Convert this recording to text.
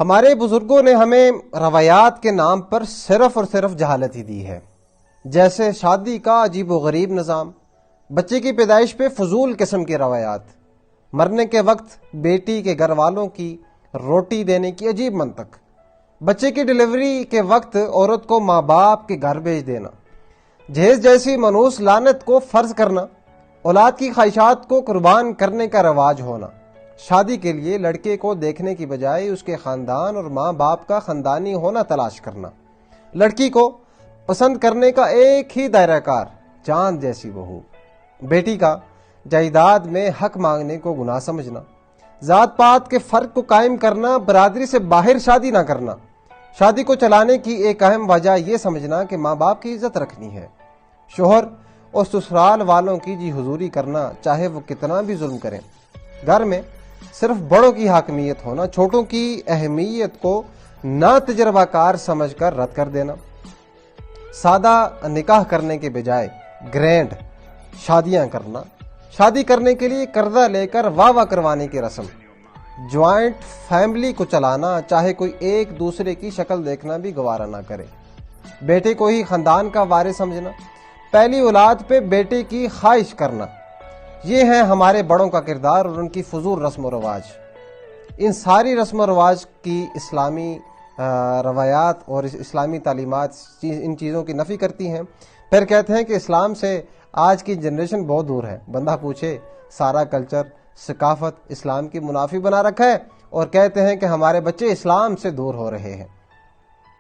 ہمارے بزرگوں نے ہمیں روایات کے نام پر صرف اور صرف جہالت ہی دی ہے، جیسے شادی کا عجیب و غریب نظام، بچے کی پیدائش پہ فضول قسم کی روایات، مرنے کے وقت بیٹی کے گھر والوں کی روٹی دینے کی عجیب منطق، بچے کی ڈلیوری کے وقت عورت کو ماں باپ کے گھر بھیج دینا، جہیز جیسی منحوس لعنت کو فرض کرنا، اولاد کی خواہشات کو قربان کرنے کا رواج ہونا، شادی کے لیے لڑکے کو دیکھنے کی بجائے اس کے خاندان اور ماں باپ کا خاندانی ہونا تلاش کرنا، لڑکی کو پسند کرنے کا ایک ہی دائرہ کار، چاند جیسی بہو، بیٹی کا جائیداد میں حق مانگنے کو گناہ سمجھنا، ذات پات کے فرق کو قائم کرنا، برادری سے باہر شادی نہ کرنا، شادی کو چلانے کی ایک اہم وجہ یہ سمجھنا کہ ماں باپ کی عزت رکھنی ہے، شوہر اور سسرال والوں کی جی حضوری کرنا چاہے وہ کتنا بھی ظلم کریں، گھر میں صرف بڑوں کی حاکمیت ہونا، چھوٹوں کی اہمیت کو نا تجربہ کار سمجھ کر رد کر دینا، سادہ نکاح کرنے کے بجائے گرینڈ شادیاں کرنا، شادی کرنے کے لیے قرضہ لے کر واہ واہ کروانے کی رسم، جوائنٹ فیملی کو چلانا چاہے کوئی ایک دوسرے کی شکل دیکھنا بھی گوارا نہ کرے، بیٹے کو ہی خاندان کا وارث سمجھنا، پہلی اولاد پہ بیٹے کی خواہش کرنا، یہ ہیں ہمارے بڑوں کا کردار اور ان کی فضول رسم و رواج۔ ان ساری رسم و رواج کی اسلامی روایات اور اسلامی تعلیمات ان چیزوں کی نفی کرتی ہیں، پھر کہتے ہیں کہ اسلام سے آج کی جنریشن بہت دور ہے۔ بندہ پوچھے سارا کلچر ثقافت اسلام کی منافی بنا رکھا ہے اور کہتے ہیں کہ ہمارے بچے اسلام سے دور ہو رہے ہیں۔